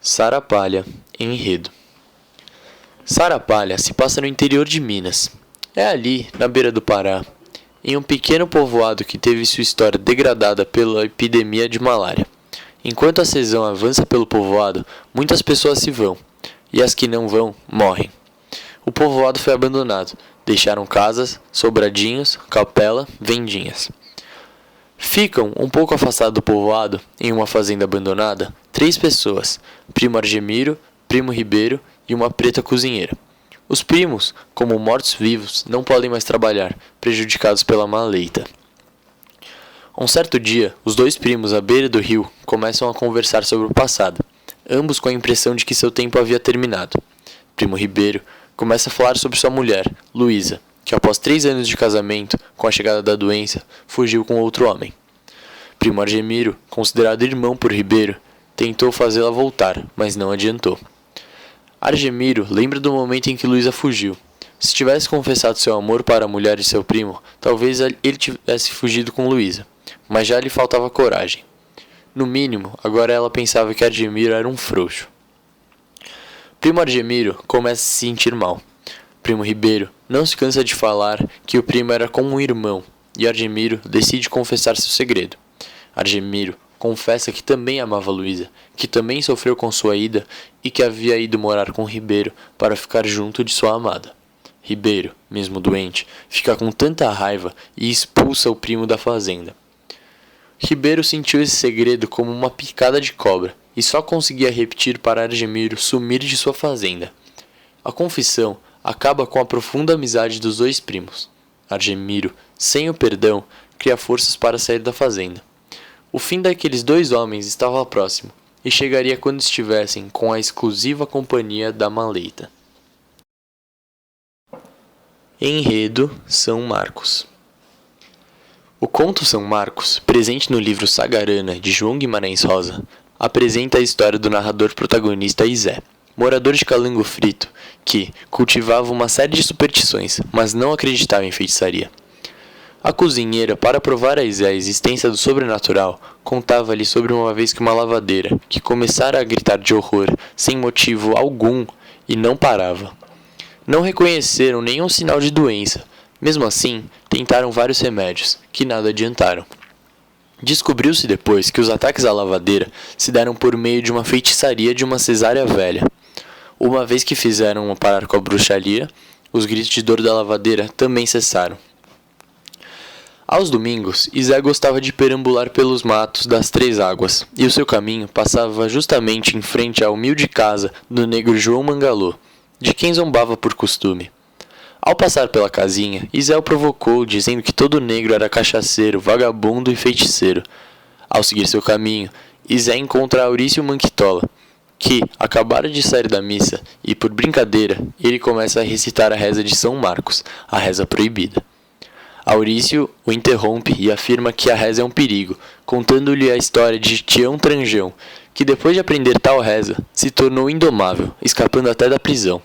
Sarapalha, enredo. Sarapalha se passa no interior de Minas. É ali, na beira do Pará, em um pequeno povoado que teve sua história degradada pela epidemia de malária. Enquanto a season avança pelo povoado, muitas pessoas se vão, e as que não vão, morrem. O povoado foi abandonado, deixaram casas, sobradinhos, capela, vendinhas. Ficam um pouco afastados do povoado, em uma fazenda abandonada, 3 pessoas, primo Argemiro, primo Ribeiro e uma preta cozinheira. Os primos, como mortos-vivos, não podem mais trabalhar, prejudicados pela maleita. Um certo dia, os 2 primos à beira do rio começam a conversar sobre o passado, ambos com a impressão de que seu tempo havia terminado. Primo Ribeiro começa a falar sobre sua mulher, Luísa, que após 3 anos de casamento, com a chegada da doença, fugiu com outro homem. Primo Argemiro, considerado irmão por Ribeiro, tentou fazê-la voltar, mas não adiantou. Argemiro lembra do momento em que Luísa fugiu. Se tivesse confessado seu amor para a mulher de seu primo, talvez ele tivesse fugido com Luísa, mas já lhe faltava coragem. No mínimo, agora ela pensava que Argemiro era um frouxo. Primo Argemiro começa a se sentir mal. Primo Ribeiro não se cansa de falar que o primo era como um irmão, e Argemiro decide confessar seu segredo. Argemiro confessa que também amava Luísa, que também sofreu com sua ida e que havia ido morar com Ribeiro para ficar junto de sua amada. Ribeiro, mesmo doente, fica com tanta raiva e expulsa o primo da fazenda. Ribeiro sentiu esse segredo como uma picada de cobra e só conseguia repetir para Argemiro sumir de sua fazenda. A confissão acaba com a profunda amizade dos 2 primos. Argemiro, sem o perdão, cria forças para sair da fazenda. O fim daqueles 2 homens estava próximo, e chegaria quando estivessem com a exclusiva companhia da maleita. Enredo São Marcos. O conto São Marcos, presente no livro Sagarana de João Guimarães Rosa, apresenta a história do narrador protagonista Izé, morador de Calango Frito, que cultivava uma série de superstições, mas não acreditava em feitiçaria. A cozinheira, para provar a Izé a existência do sobrenatural, contava-lhe sobre uma vez que uma lavadeira, que começara a gritar de horror, sem motivo algum, e não parava. Não reconheceram nenhum sinal de doença. Mesmo assim, tentaram vários remédios, que nada adiantaram. Descobriu-se depois que os ataques à lavadeira se deram por meio de uma feitiçaria de uma cesárea velha. Uma vez que fizeram parar com a bruxaria, os gritos de dor da lavadeira também cessaram. Aos domingos, Izé gostava de perambular pelos matos das 3 águas, e o seu caminho passava justamente em frente à humilde casa do negro João Mangalô, de quem zombava por costume. Ao passar pela casinha, Izé o provocou, dizendo que todo negro era cachaceiro, vagabundo e feiticeiro. Ao seguir seu caminho, Izé encontra Aurício Manquitola, que acabara de sair da missa, e por brincadeira, ele começa a recitar a reza de São Marcos, a reza proibida. Aurício o interrompe e afirma que a reza é um perigo, contando-lhe a história de Tião Tranjão, que depois de aprender tal reza, se tornou indomável, escapando até da prisão.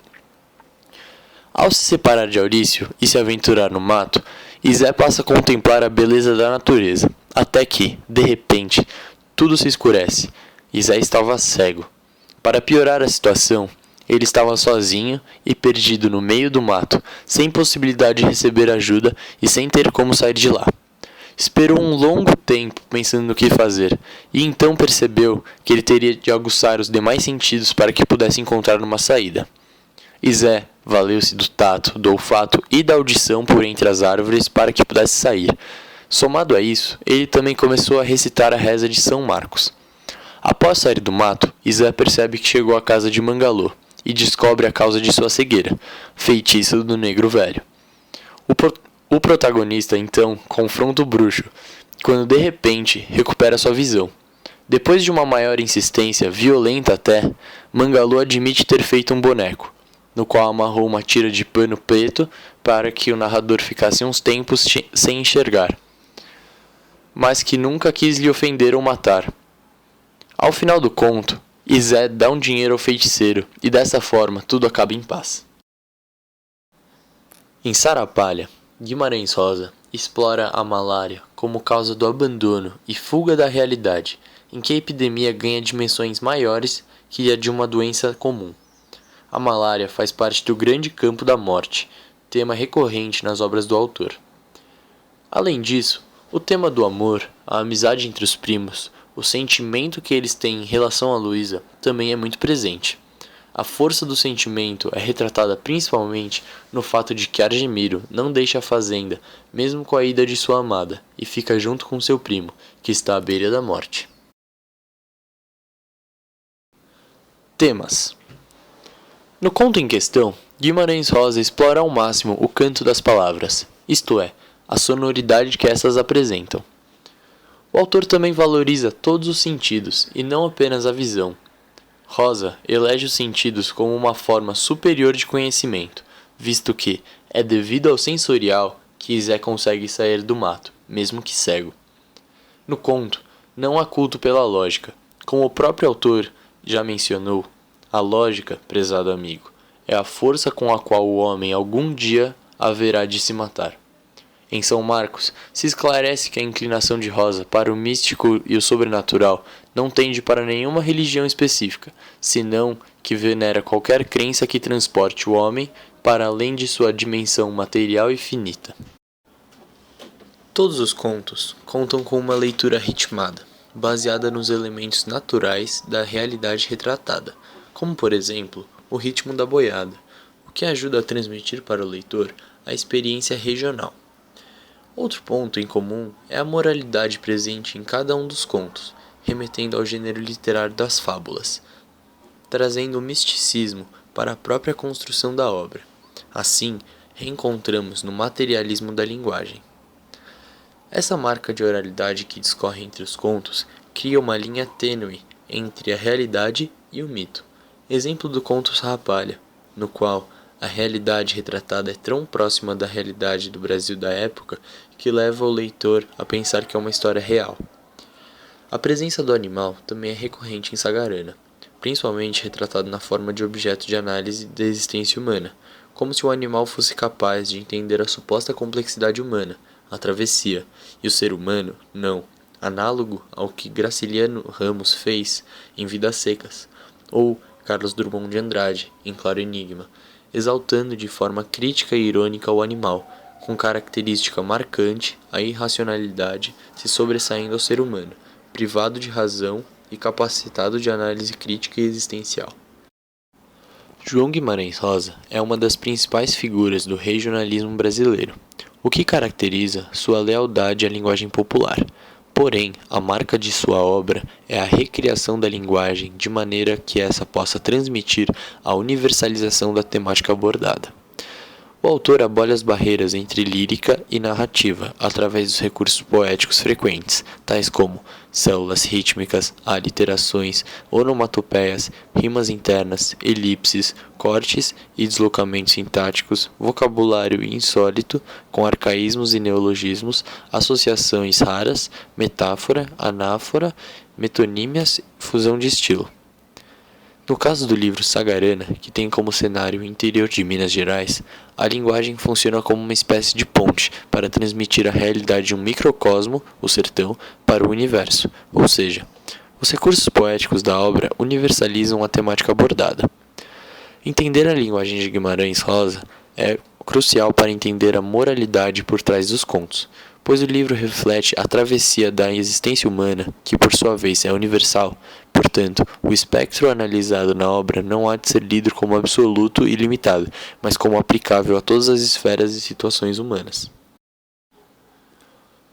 Ao se separar de Aurício e se aventurar no mato, Izé passa a contemplar a beleza da natureza, até que, de repente, tudo se escurece. Izé estava cego. Para piorar a situação, ele estava sozinho e perdido no meio do mato, sem possibilidade de receber ajuda e sem ter como sair de lá. Esperou um longo tempo pensando no que fazer, e então percebeu que ele teria de aguçar os demais sentidos para que pudesse encontrar uma saída. Izé valeu-se do tato, do olfato e da audição por entre as árvores para que pudesse sair. Somado a isso, ele também começou a recitar a reza de São Marcos. Após sair do mato, Izé percebe que chegou à casa de Mangalô e descobre a causa de sua cegueira, feitiço do negro velho. O protagonista, então, confronta o bruxo, quando de repente recupera sua visão. Depois de uma maior insistência, violenta até, Mangalô admite ter feito um boneco, no qual amarrou uma tira de pano preto para que o narrador ficasse uns tempos sem enxergar, mas que nunca quis lhe ofender ou matar. Ao final do conto, Izé dá um dinheiro ao feiticeiro e dessa forma tudo acaba em paz. Em Sarapalha, Guimarães Rosa explora a malária como causa do abandono e fuga da realidade, em que a epidemia ganha dimensões maiores que a de uma doença comum. A malária faz parte do grande campo da morte, tema recorrente nas obras do autor. Além disso, o tema do amor, a amizade entre os primos, o sentimento que eles têm em relação a Luísa também é muito presente. A força do sentimento é retratada principalmente no fato de que Argemiro não deixa a fazenda, mesmo com a ida de sua amada, e fica junto com seu primo, que está à beira da morte. Temas. No conto em questão, Guimarães Rosa explora ao máximo o canto das palavras, isto é, a sonoridade que essas apresentam. O autor também valoriza todos os sentidos e não apenas a visão. Rosa elege os sentidos como uma forma superior de conhecimento, visto que é devido ao sensorial que Zé consegue sair do mato, mesmo que cego. No conto, não há culto pela lógica. Como o próprio autor já mencionou, a lógica, prezado amigo, é a força com a qual o homem algum dia haverá de se matar. Em São Marcos, se esclarece que a inclinação de Rosa para o místico e o sobrenatural não tende para nenhuma religião específica, senão que venera qualquer crença que transporte o homem para além de sua dimensão material e finita. Todos os contos contam com uma leitura ritmada, baseada nos elementos naturais da realidade retratada, como por exemplo, o ritmo da boiada, o que ajuda a transmitir para o leitor a experiência regional. Outro ponto em comum é a moralidade presente em cada um dos contos, remetendo ao gênero literário das fábulas, trazendo o misticismo para a própria construção da obra. Assim, reencontramos no materialismo da linguagem. Essa marca de oralidade que discorre entre os contos cria uma linha tênue entre a realidade e o mito. Exemplo do conto Farrapalha, no qual a realidade retratada é tão próxima da realidade do Brasil da época que leva o leitor a pensar que é uma história real. A presença do animal também é recorrente em Sagarana, principalmente retratado na forma de objeto de análise da existência humana, como se o animal fosse capaz de entender a suposta complexidade humana, a travessia, e o ser humano, não, análogo ao que Graciliano Ramos fez em Vidas Secas, ou Carlos Drummond de Andrade, em Claro Enigma, exaltando de forma crítica e irônica o animal, com característica marcante a irracionalidade se sobressaindo ao ser humano, privado de razão e capacitado de análise crítica e existencial. João Guimarães Rosa é uma das principais figuras do regionalismo brasileiro, o que caracteriza sua lealdade à linguagem popular. Porém, a marca de sua obra é a recriação da linguagem de maneira que essa possa transmitir a universalização da temática abordada. O autor abole as barreiras entre lírica e narrativa através dos recursos poéticos frequentes, tais como células rítmicas, aliterações, onomatopeias, rimas internas, elipses, cortes e deslocamentos sintáticos, vocabulário insólito, com arcaísmos e neologismos, associações raras, metáfora, anáfora, metonímias, fusão de estilo. No caso do livro Sagarana, que tem como cenário o interior de Minas Gerais, a linguagem funciona como uma espécie de ponte para transmitir a realidade de um microcosmo, o sertão, para o universo, ou seja, os recursos poéticos da obra universalizam a temática abordada. Entender a linguagem de Guimarães Rosa é crucial para entender a moralidade por trás dos contos, pois o livro reflete a travessia da existência humana, que por sua vez é universal. Portanto, o espectro analisado na obra não há de ser lido como absoluto e limitado, mas como aplicável a todas as esferas e situações humanas.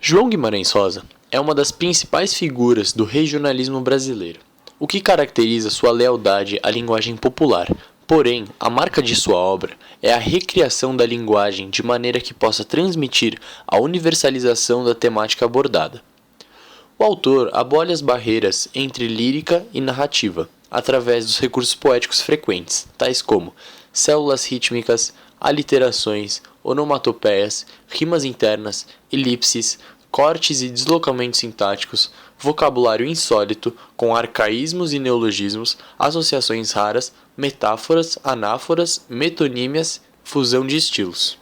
João Guimarães Rosa é uma das principais figuras do regionalismo brasileiro, o que caracteriza sua lealdade à linguagem popular. Porém, a marca de sua obra é a recriação da linguagem de maneira que possa transmitir a universalização da temática abordada. O autor abole as barreiras entre lírica e narrativa, através dos recursos poéticos frequentes, tais como células rítmicas, aliterações, onomatopeias, rimas internas, elipses, cortes e deslocamentos sintáticos, vocabulário insólito, com arcaísmos e neologismos, associações raras, metáforas, anáforas, metonímias, fusão de estilos.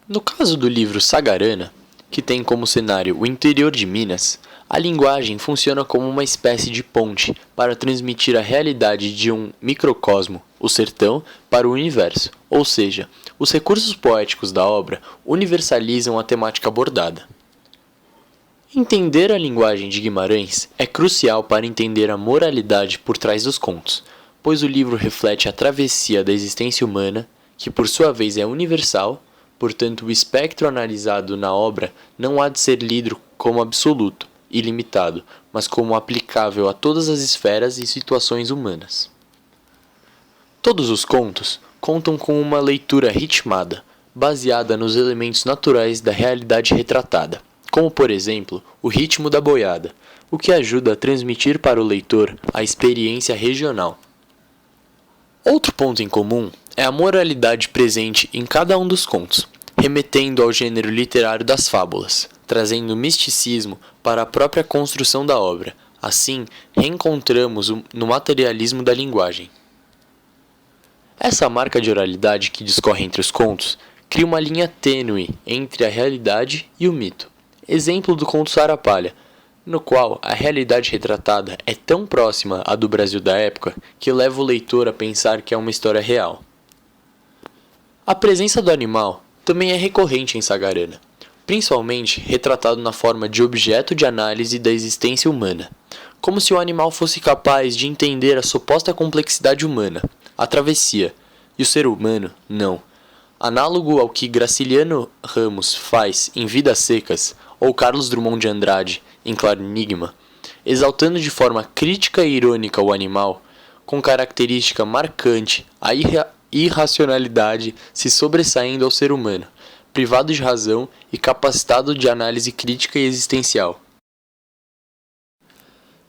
No caso do livro Sagarana, que tem como cenário o interior de Minas, a linguagem funciona como uma espécie de ponte para transmitir a realidade de um microcosmo, o sertão, para o universo, ou seja, os recursos poéticos da obra universalizam a temática abordada. Entender a linguagem de Guimarães é crucial para entender a moralidade por trás dos contos, pois o livro reflete a travessia da existência humana, que por sua vez é universal, portanto o espectro analisado na obra não há de ser lido como absoluto, ilimitado, mas como aplicável a todas as esferas e situações humanas. Todos os contos contam com uma leitura ritmada, baseada nos elementos naturais da realidade retratada, como por exemplo o ritmo da boiada, o que ajuda a transmitir para o leitor a experiência regional. Outro ponto em comum é a moralidade presente em cada um dos contos, remetendo ao gênero literário das fábulas, trazendo misticismo para a própria construção da obra. Assim, reencontramos no materialismo da linguagem. Essa marca de oralidade que discorre entre os contos cria uma linha tênue entre a realidade e o mito. Exemplo do conto Sarapalha, no qual a realidade retratada é tão próxima à do Brasil da época que leva o leitor a pensar que é uma história real. A presença do animal também é recorrente em Sagarana, principalmente retratado na forma de objeto de análise da existência humana, como se o animal fosse capaz de entender a suposta complexidade humana, a travessia, e o ser humano não. Análogo ao que Graciliano Ramos faz em Vidas Secas ou Carlos Drummond de Andrade em Claro Enigma, exaltando de forma crítica e irônica o animal, com característica marcante a irracionalidade se sobressaindo ao ser humano, privado de razão e capacitado de análise crítica e existencial.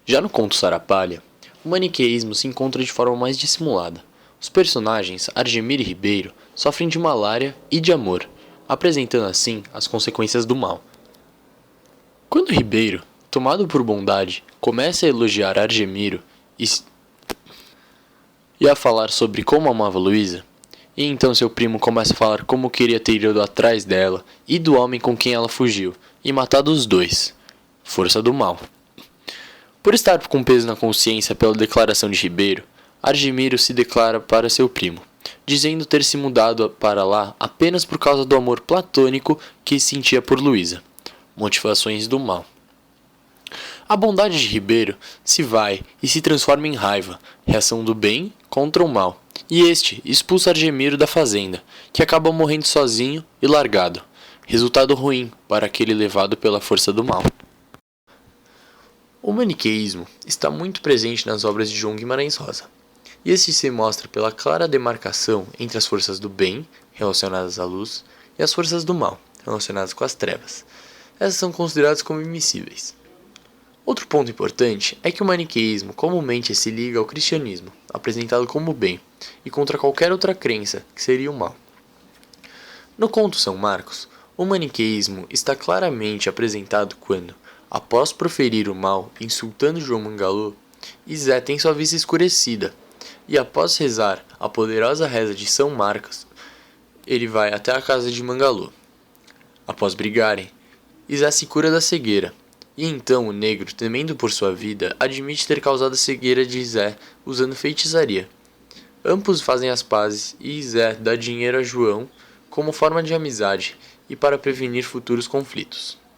Já no conto Sarapalha, o maniqueísmo se encontra de forma mais dissimulada. Os personagens Argemiro e Ribeiro sofrem de malária e de amor, apresentando assim as consequências do mal. Quando Ribeiro, tomado por bondade, começa a elogiar Argemiro e a falar sobre como amava Luísa, e então seu primo começa a falar como queria ter ido atrás dela e do homem com quem ela fugiu, e matado os dois. Força do mal. Por estar com peso na consciência pela declaração de Ribeiro, Argemiro se declara para seu primo, dizendo ter se mudado para lá apenas por causa do amor platônico que sentia por Luísa. Motivações do mal. A bondade de Ribeiro se vai e se transforma em raiva, reação do bem contra o mal, e este expulsa Argemiro da fazenda, que acaba morrendo sozinho e largado, resultado ruim para aquele levado pela força do mal. O maniqueísmo está muito presente nas obras de João Guimarães Rosa, e este se mostra pela clara demarcação entre as forças do bem, relacionadas à luz, e as forças do mal, relacionadas com as trevas. Essas são consideradas como immiscíveis. Outro ponto importante é que o maniqueísmo comumente se liga ao cristianismo, apresentado como o bem, e contra qualquer outra crença, que seria o mal. No conto São Marcos, o maniqueísmo está claramente apresentado quando, após proferir o mal insultando João Mangalô, Izé tem sua vista escurecida, e após rezar a poderosa reza de São Marcos, ele vai até a casa de Mangalô. Após brigarem, Izé se cura da cegueira, e então o negro, temendo por sua vida, admite ter causado a cegueira de Izé usando feitiçaria. Ambos fazem as pazes e Izé dá dinheiro a João como forma de amizade e para prevenir futuros conflitos.